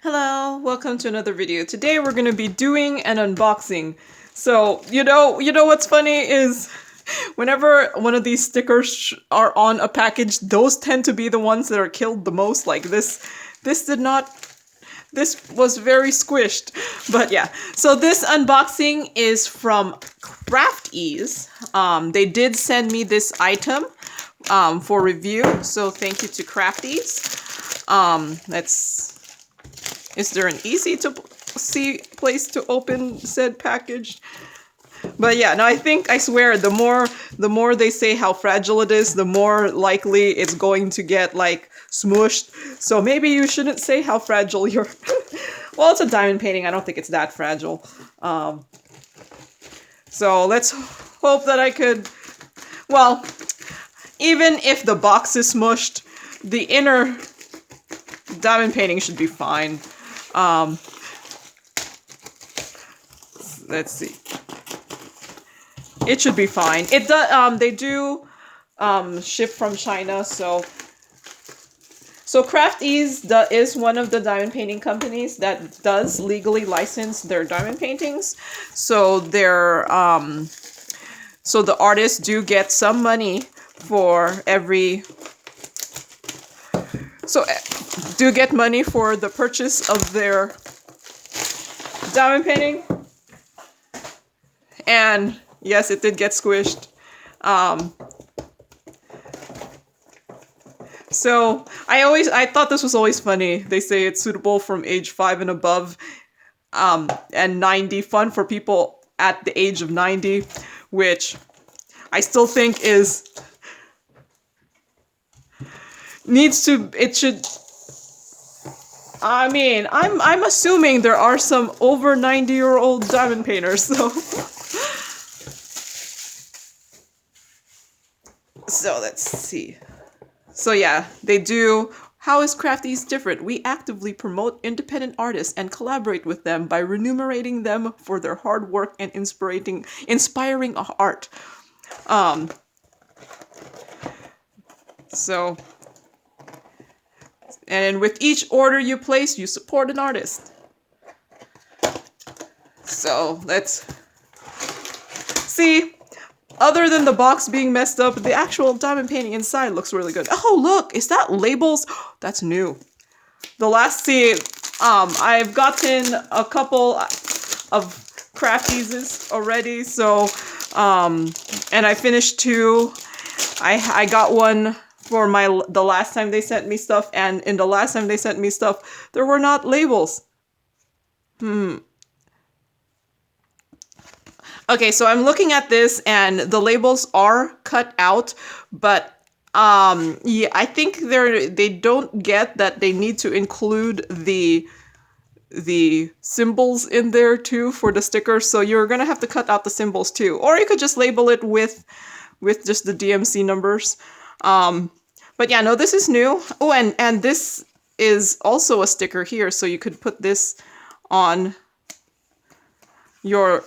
Hello, welcome to another video. Today we're going to be doing an unboxing. So, you know what's funny is whenever one of these stickers are on a package, those tend to be the ones that are killed the most. Like this was very squished. But yeah, so this unboxing is from Craft Ease. They did send me this item for review, so thank you to Craft Ease. Is there an easy to see place to open said package? But yeah, no, I swear, the more they say how fragile it is, the more likely it's going to get like smushed. So maybe you shouldn't say how fragile your well, it's a diamond painting. I don't think it's that fragile. So let's hope that I could, well, even if the box is smushed, the inner diamond painting should be fine. Let's see. It should be fine. It does. They do ship from China, so Craft Ease is one of the diamond painting companies that does legally license their diamond paintings. So they're so the artists do get some money for every. So do get money for the purchase of their diamond painting. And yes, it did get squished. So I thought this was always funny. They say it's suitable from age 5 and above, and 90, fun for people at the age of 90, which I still think is it should. I mean, I'm assuming there are some over 90-year-old diamond painters, so. So let's see. So yeah, they do. How is Craft Ease different? We actively promote independent artists and collaborate with them by remunerating them for their hard work and inspiring art. So. And with each order you place, you support an artist. So let's see. Other than the box being messed up, the actual diamond painting inside looks really good. Oh, look, is that labels? That's new. The last I've gotten a couple of Craft Eases already. So, and I finished 2. I got one for the last time they sent me stuff, and in the last time they sent me stuff, there were not labels. Okay, so I'm looking at this, and the labels are cut out, but yeah, I think they don't get that they need to include the symbols in there too for the stickers. So you're gonna have to cut out the symbols too, or you could just label it with just the DMC numbers. But yeah, no, this is new. Oh, and this is also a sticker here, so you could put this on your.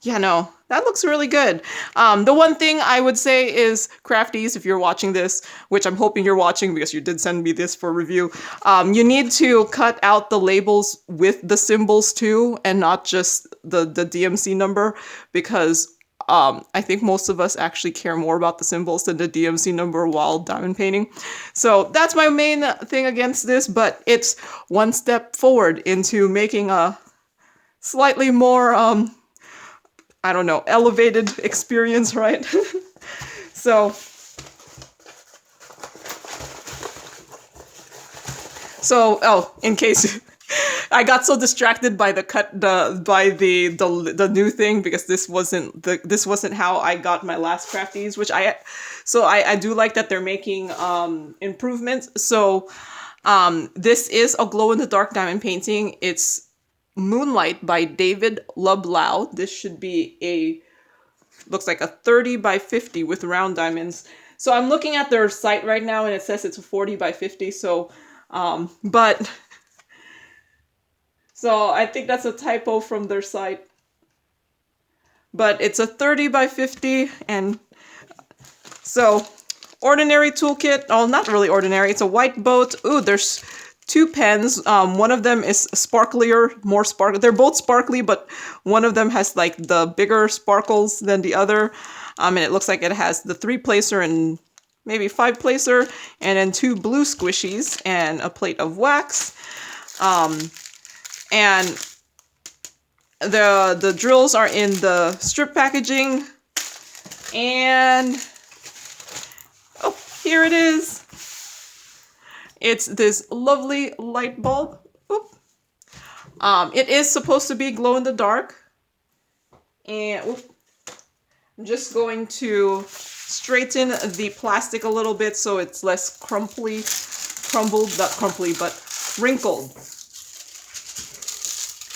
Yeah, no, that looks really good. The one thing I would say is, Craft Ease, if you're watching this, which I'm hoping you're watching because you did send me this for review, you need to cut out the labels with the symbols too, and not just the DMC number, because I think most of us actually care more about the symbols than the DMC number while diamond painting. So that's my main thing against this, but it's one step forward into making a slightly more, I don't know, elevated experience, right? So oh, in case I got so distracted by the new thing, because this wasn't how I got my last Craft Ease, which I do like that they're making improvements. So this is a glow in the dark diamond painting. It's Moonlight by David Loblaw. This should be looks like a 30 by 50 with round diamonds. So I'm looking at their site right now, and it says it's a 40 by 50. So, so I think that's a typo from their site. But it's a 30 by 50, and so ordinary toolkit. Oh, not really ordinary. It's a white boat. Ooh, there's two pens. One of them is sparklier, more sparkly. They're both sparkly, but one of them has like the bigger sparkles than the other. And it looks like it has the 3-placer and maybe 5-placer, and then 2 blue squishies and a plate of wax. And the drills are in the strip packaging. And oh, here it is. It's this lovely light bulb. Oop. It is supposed to be glow in the dark. And oop, I'm just going to straighten the plastic a little bit so it's less crumbled, not crumbly, but wrinkled.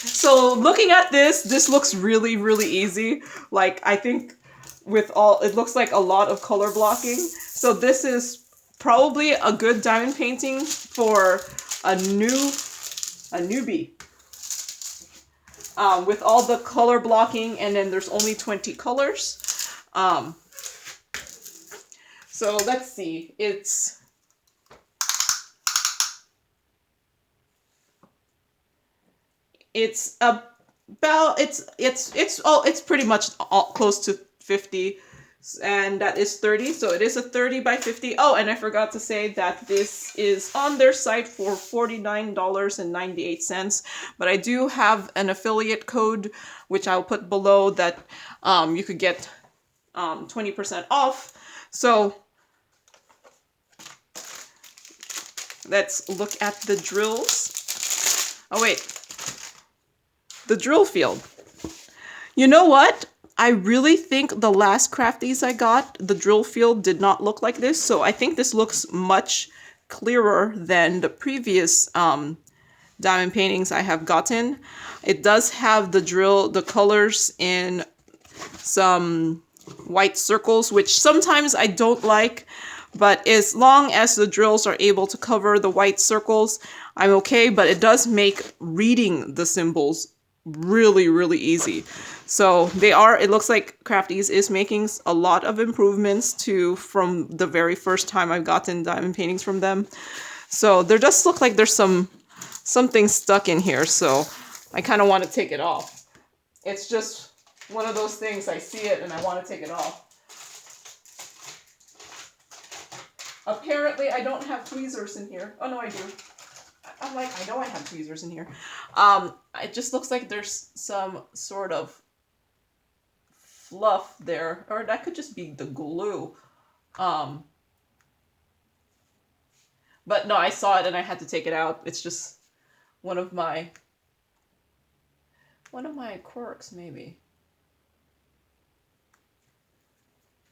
So looking at this looks really, really easy. Like, I think it looks like a lot of color blocking. So this is probably a good diamond painting for a newbie. With all the color blocking, and then there's only 20 colors. So let's see. It's pretty much close to 50, and that is 30. So it is a 30 by 50. Oh, and I forgot to say that this is on their site for $49.98. But I do have an affiliate code, which I'll put below, that you could get 20% off. So let's look at the drills. Oh wait, the drill field. You know what? I really think the last crafties I got, the drill field did not look like this. So I think this looks much clearer than the previous diamond paintings I have gotten. It does have the colors in some white circles, which sometimes I don't like. But as long as the drills are able to cover the white circles, I'm okay. But it does make reading the symbols really, really easy. So it looks like Crafties is making a lot of improvements from the very first time I've gotten diamond paintings from them. So there does look like there's something stuck in here. So I kind of want to take it off. It's just one of those things, I see it and I want to take it off. Apparently, I don't have tweezers in here. Oh, no, I do. I'm like, I know I have tweezers in here. It just looks like there's some sort of fluff there. Or that could just be the glue. But no, I saw it and I had to take it out. It's just one of my quirks, maybe.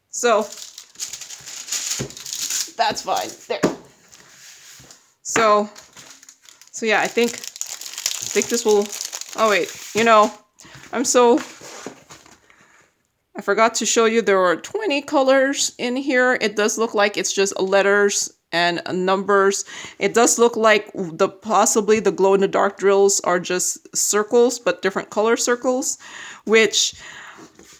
So that's fine. There. So yeah, I think this will. Oh wait, I forgot to show you there are 20 colors in here. It does look like it's just letters and numbers. It does look like possibly the glow in the dark drills are just circles, but different color circles, which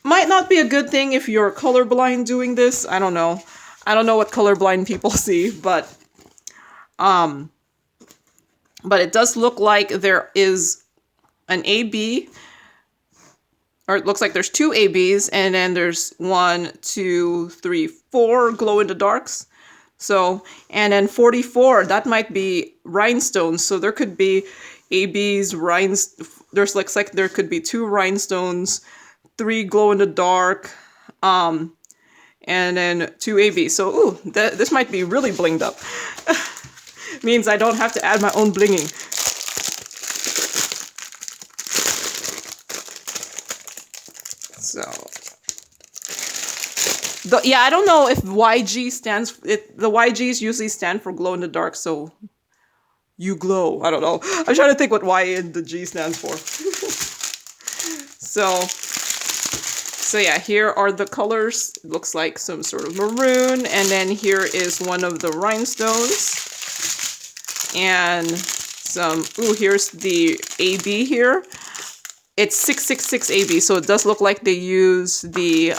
might not be a good thing if you're colorblind doing this. I don't know. I don't know what colorblind people see, but it does look like there is an AB, or it looks like there's 2 ABs, and then there's 1, 2, 3, 4 glow in the darks. So, and then 44, that might be rhinestones. So there could be ABs, looks like there could be 2 rhinestones, 3 glow in the dark, and then 2 ABs. So, ooh, this might be really blinged up. Means I don't have to add my own blinging. So, yeah, I don't know if YG stands. The YGs usually stand for glow in the dark, so you glow. I don't know. I'm trying to think what Y and the G stands for. So yeah, here are the colors. It looks like some sort of maroon, and then here is one of the rhinestones. And here's the AB here. It's 666 AB, so it does look like they use the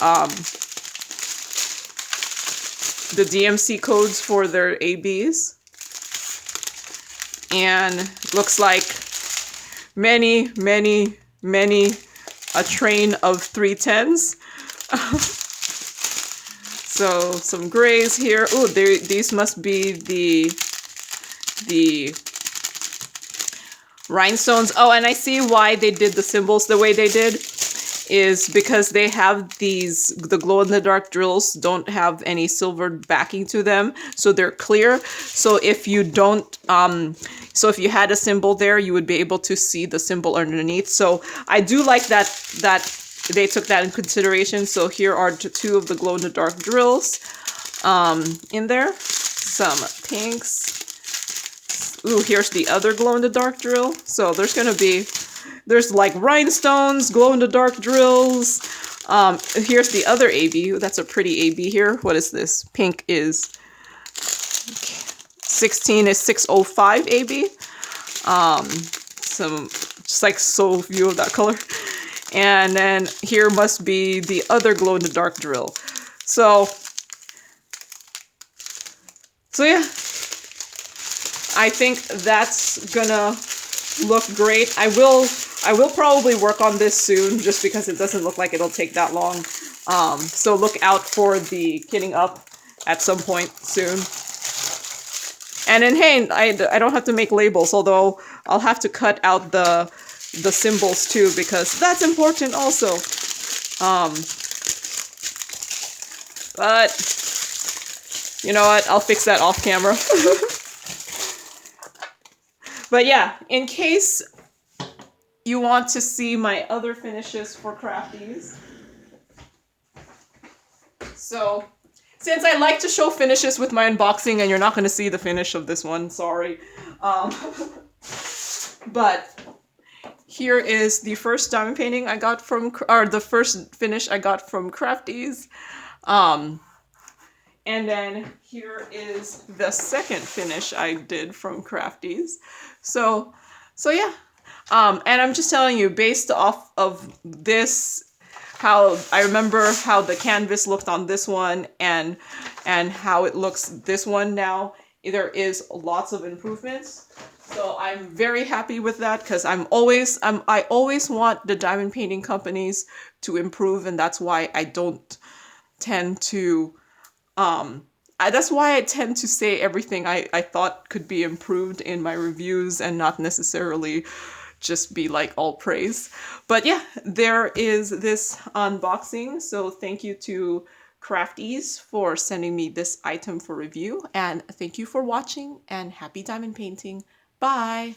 DMC codes for their ABs. And looks like many, many, many, a train of 310s. So some grays here. Ooh, these must be the rhinestones. Oh, and I see why they did the symbols the way they did, is because they have the glow-in-the-dark drills don't have any silver backing to them, so they're clear. So if you don't, so if you had a symbol there, you would be able to see the symbol underneath. So I do like that they took that in consideration. So here are two of the glow-in-the-dark drills in there. Some pinks. Ooh, here's the other glow-in-the-dark drill. So there's like rhinestones, glow-in-the-dark drills. Here's the other AB. That's a pretty AB here. What is this? Pink is 16 is 605 AB. Some just like so few of that color. And then here must be the other glow-in-the-dark drill. So yeah. I think that's gonna look great. I will probably work on this soon, just because it doesn't look like it'll take that long. So look out for the kitting up at some point soon. And then, hey, I don't have to make labels, although I'll have to cut out the symbols too, because that's important also. But you know what? I'll fix that off camera. But yeah, in case you want to see my other finishes for crafties. So, since I like to show finishes with my unboxing, and you're not going to see the finish of this one, sorry. But here is the first diamond painting I got from, or the first finish I got from Crafties. And then here is the second finish I did from Crafties. So yeah. And I'm just telling you, based off of this, how I remember how the canvas looked on this one and how it looks this one now, there is lots of improvements. So I'm very happy with that, because I always want the diamond painting companies to improve, and that's why I don't tend to that's why I tend to say everything I thought could be improved in my reviews, and not necessarily just be like all praise. But yeah, there is this unboxing. So thank you to Crafties for sending me this item for review, and thank you for watching, and happy diamond painting. Bye!